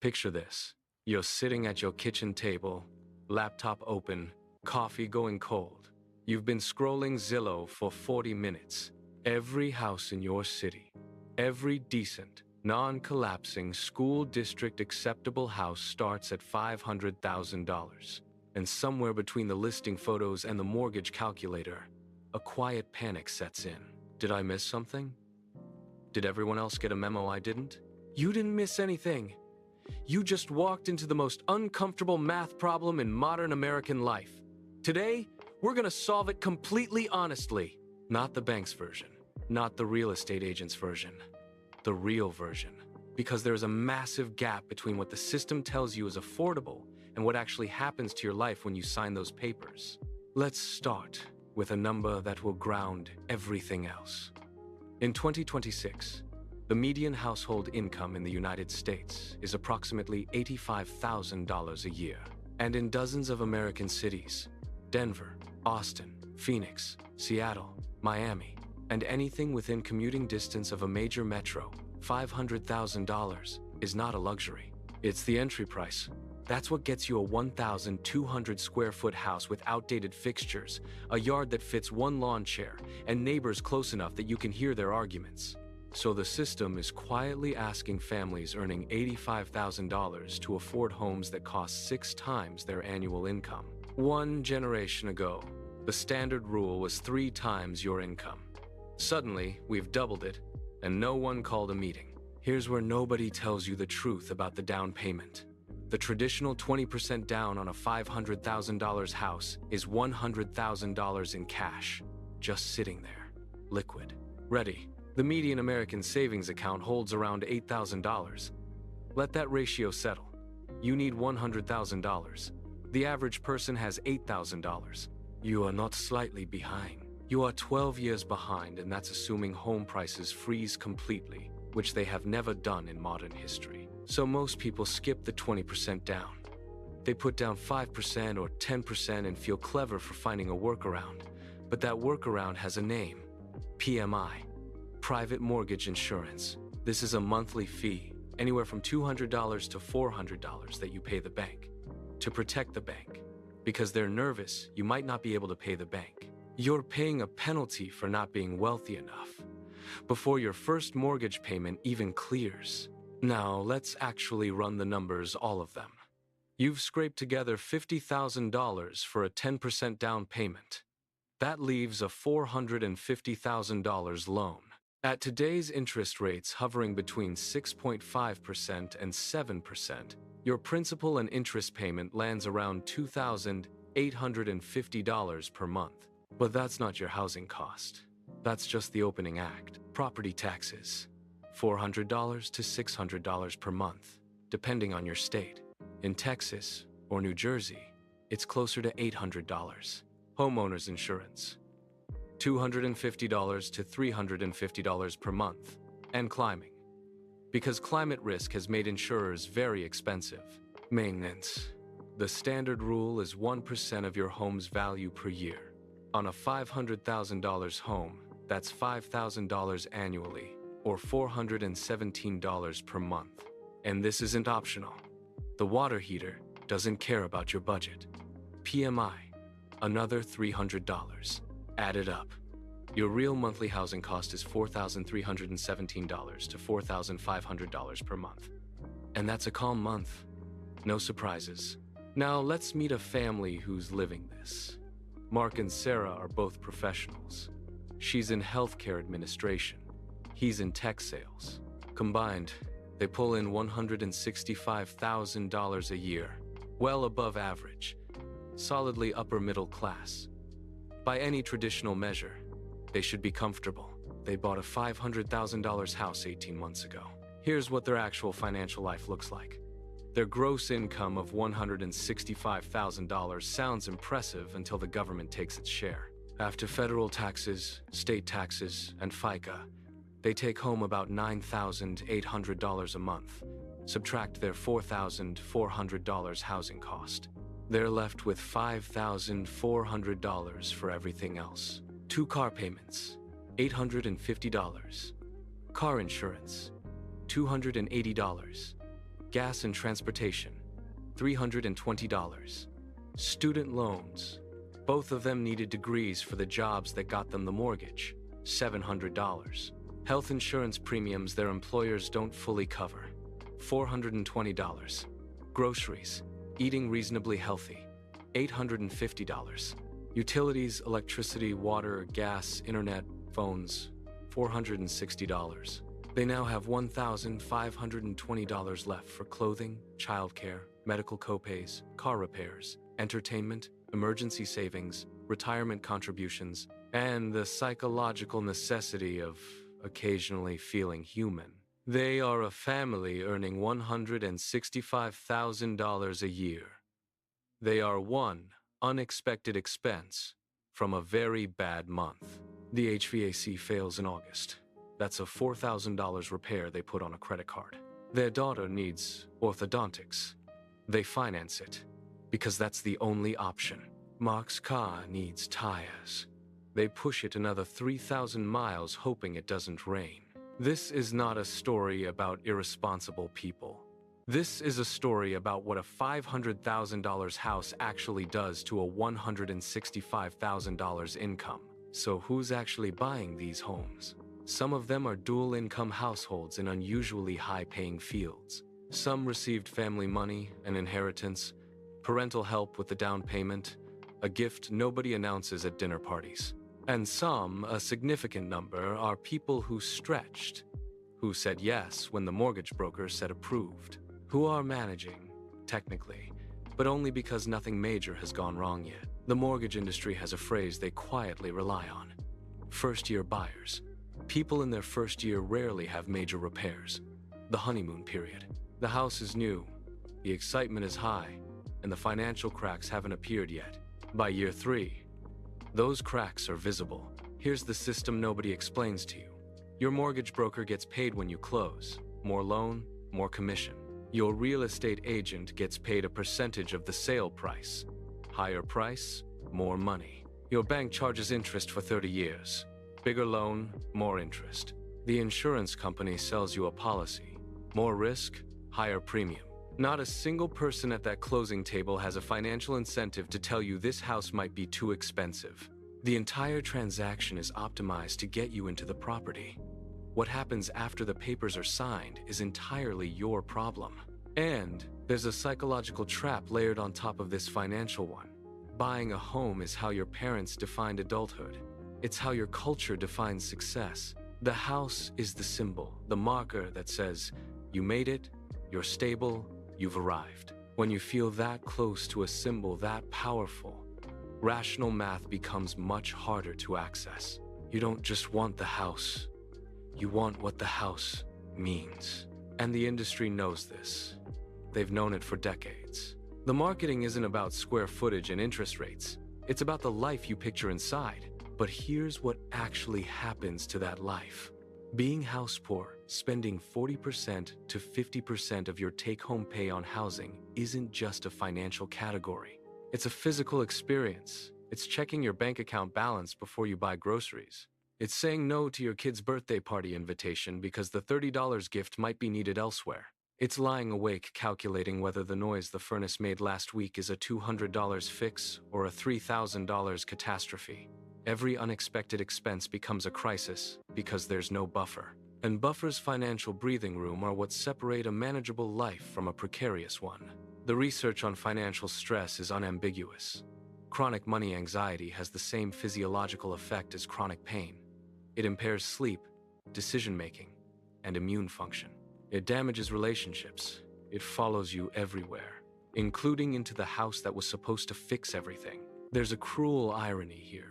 Picture this. You're sitting at your kitchen table, laptop open, coffee going cold. You've been scrolling Zillow for 40 minutes. Every house in your city, every decent, non-collapsing, school district acceptable house starts at $500,000. And somewhere between the listing photos and the mortgage calculator, a quiet panic sets in. Did I miss something? Did everyone else get a memo I didn't? You didn't miss anything. You just walked into the most uncomfortable math problem in modern American life. Today, we're gonna solve it completely honestly. Not the bank's version, not the real estate agent's version, the real version. Because there's a massive gap between what the system tells you is affordable and what actually happens to your life when you sign those papers. Let's start with a number that will ground everything else. In 2026, the median household income in the United States is approximately $85,000 a year. And in dozens of American cities, Denver, Austin, Phoenix, Seattle, Miami, and anything within commuting distance of a major metro, $500,000 is not a luxury. It's the entry price. That's what gets you a 1,200 square foot house with outdated fixtures, a yard that fits one lawn chair, and neighbors close enough that you can hear their arguments. So the system is quietly asking families earning $85,000 to afford homes that cost 6 times their annual income. One generation ago, the standard rule was 3 times your income. Suddenly, we've doubled it, and no one called a meeting. Here's where nobody tells you the truth about the down payment. The traditional 20% down on a $500,000 house is $100,000 in cash, just sitting there, liquid, ready. The median American savings account holds around $8,000. Let that ratio settle. You need $100,000. The average person has $8,000. You are not slightly behind. You are 12 years behind, and that's assuming home prices freeze completely, which they have never done in modern history. So most people skip the 20% down. They put down 5% or 10% and feel clever for finding a workaround. But that workaround has a name: PMI, private mortgage insurance. This is a monthly fee, anywhere from $200 to $400 that you pay the bank to protect the bank. Because they're nervous, you might not be able to pay the bank. You're paying a penalty for not being wealthy enough before your first mortgage payment even clears. Now, let's actually run the numbers, all of them. You've scraped together $50,000 for a 10% down payment. That leaves a $450,000 loan. At today's interest rates hovering between 6.5% and 7%, your principal and interest payment lands around $2,850 per month. But that's not your housing cost. That's just the opening act. Property taxes, $400 to $600 per month, depending on your state. In Texas or New Jersey, it's closer to $800. Homeowner's insurance, $250 to $350 per month, and climbing. Because climate risk has made insurers very expensive. Maintenance. The standard rule is 1% of your home's value per year. On a $500,000 home, that's $5,000 annually, or $417 per month. And this isn't optional. The water heater doesn't care about your budget. PMI, another $300. Add it up. Your real monthly housing cost is $4,317 to $4,500 per month. And that's a calm month. No surprises. Now let's meet a family who's living this. Mark and Sarah are both professionals. She's in healthcare administration. He's in tech sales. Combined, they pull in $165,000 a year, well above average, solidly upper middle class. By any traditional measure, they should be comfortable. They bought a $500,000 house 18 months ago. Here's what their actual financial life looks like. Their gross income of $165,000 sounds impressive until the government takes its share. After federal taxes, state taxes, and FICA, they take home about $9,800 a month. Subtract their $4,400 housing cost. They're left with $5,400 for everything else. 2 car payments, $850. Car insurance, $280. gas and transportation, $320. Student loans. Both of them needed degrees for the jobs that got them the mortgage, $700. Health insurance premiums their employers don't fully cover, $420. Groceries, eating reasonably healthy, $850. Utilities, electricity, water, gas, internet, phones, $460. They now have $1,520 left for clothing, childcare, medical copays, car repairs, entertainment, emergency savings, retirement contributions, and the psychological necessity of occasionally feeling human. They are a family earning $165,000 a year. They are one unexpected expense from a very bad month. The HVAC fails in August. That's a $4,000 repair they put on a credit card. Their daughter needs orthodontics. They finance it, because that's the only option. Mark's car needs tires. They push it another 3,000 miles hoping it doesn't rain. This is not a story about irresponsible people. This is a story about what a $500,000 house actually does to a $165,000 income. So who's actually buying these homes? Some of them are dual-income households in unusually high-paying fields. Some received family money, an inheritance, parental help with the down payment, a gift nobody announces at dinner parties. And some, a significant number, are people who stretched, who said yes when the mortgage broker said approved, who are managing, technically, but only because nothing major has gone wrong yet. The mortgage industry has a phrase they quietly rely on: first-year buyers. People in their first year rarely have major repairs. The honeymoon period. The house is new, the excitement is high, and the financial cracks haven't appeared yet. By year 3, those cracks are visible. Here's the system nobody explains to you. Your mortgage broker gets paid when you close. More loan, more commission. Your real estate agent gets paid a percentage of the sale price. Higher price, more money. Your bank charges interest for 30 years. Bigger loan, more interest. The insurance company sells you a policy. More risk, higher premium. Not a single person at that closing table has a financial incentive to tell you this house might be too expensive. The entire transaction is optimized to get you into the property. What happens after the papers are signed is entirely your problem. And there's a psychological trap layered on top of this financial one. Buying a home is how your parents defined adulthood. It's how your culture defines success. The house is the symbol, the marker that says, you made it, you're stable, you've arrived. When you feel that close to a symbol that powerful, rational math becomes much harder to access. You don't just want the house. You want what the house means. And the industry knows this. They've known it for decades. The marketing isn't about square footage and interest rates. It's about the life you picture inside. But here's what actually happens to that life. Being house poor, spending 40% to 50% of your take-home pay on housing isn't just a financial category. It's a physical experience. It's checking your bank account balance before you buy groceries. It's saying no to your kid's birthday party invitation because the $30 gift might be needed elsewhere. It's lying awake calculating whether the noise the furnace made last week is a $200 fix or a $3,000 catastrophe. Every unexpected expense becomes a crisis because there's no buffer. And buffers financial breathing room are what separate a manageable life from a precarious one. The research on financial stress is unambiguous. Chronic money anxiety has the same physiological effect as chronic pain. It impairs sleep, decision-making, and immune function. It damages relationships. It follows you everywhere, including into the house that was supposed to fix everything. There's a cruel irony here.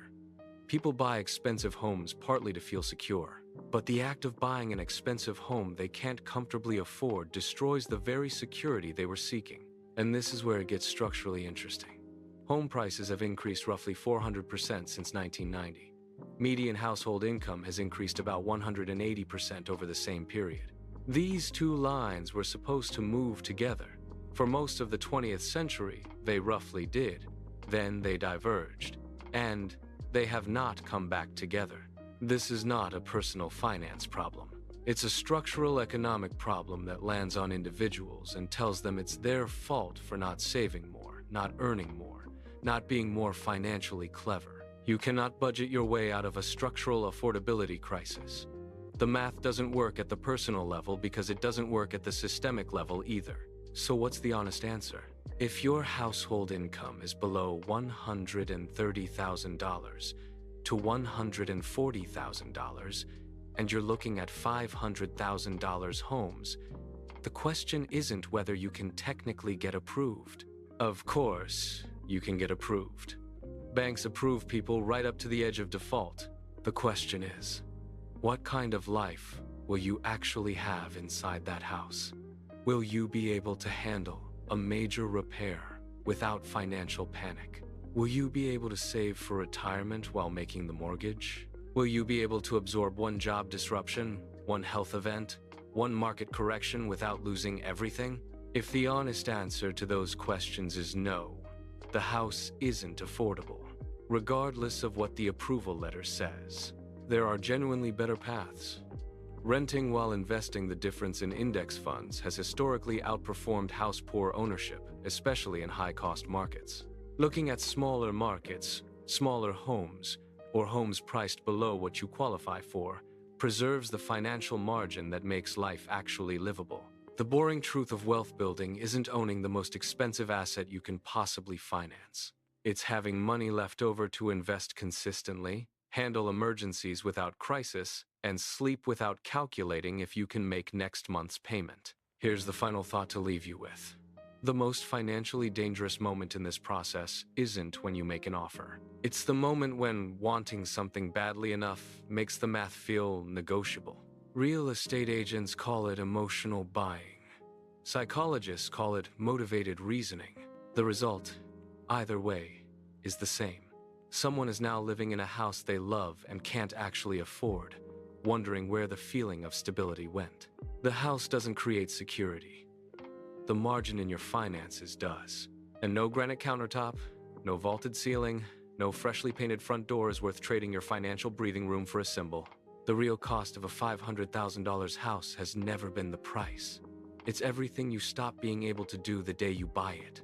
People buy expensive homes partly to feel secure, but the act of buying an expensive home they can't comfortably afford destroys the very security they were seeking. And this is where it gets structurally interesting. Home prices have increased roughly 400% since 1990. Median household income has increased about 180% over the same period. These two lines were supposed to move together. For most of the 20th century, they roughly did. Then they diverged. And they have not come back together. This is not a personal finance problem. It's a structural economic problem that lands on individuals and tells them it's their fault for not saving more, not earning more, not being more financially clever. You cannot budget your way out of a structural affordability crisis. The math doesn't work at the personal level because it doesn't work at the systemic level either. So what's the honest answer? If your household income is below $130,000 to $140,000, and you're looking at $500,000 homes, the question isn't whether you can technically get approved. Of course, you can get approved. Banks approve people right up to the edge of default. The question is, what kind of life will you actually have inside that house? Will you be able to handle a major repair without financial panic? Will you be able to save for retirement while making the mortgage? Will you be able to absorb one job disruption, one health event, one market correction without losing everything? If the honest answer to those questions is no, the house isn't affordable, regardless of what the approval letter says. There are genuinely better paths. Renting while investing. The difference in index funds has historically outperformed house poor ownership, especially in high-cost markets. Looking at smaller markets, smaller homes, or homes priced below what you qualify for, preserves the financial margin that makes life actually livable. The boring truth of wealth building isn't owning the most expensive asset you can possibly finance. It's having money left over to invest consistently, handle emergencies without crisis, and sleep without calculating if you can make next month's payment. Here's the final thought to leave you with. The most financially dangerous moment in this process isn't when you make an offer. It's the moment when wanting something badly enough makes the math feel negotiable. Real estate agents call it emotional buying. Psychologists call it motivated reasoning. The result, either way, is the same. Someone is now living in a house they love and can't actually afford, wondering where the feeling of stability went. The house doesn't create security. The margin in your finances does. And no granite countertop, no vaulted ceiling, no freshly painted front door is worth trading your financial breathing room for a symbol. The real cost of a $500,000 house has never been the price. It's everything you stop being able to do the day you buy it.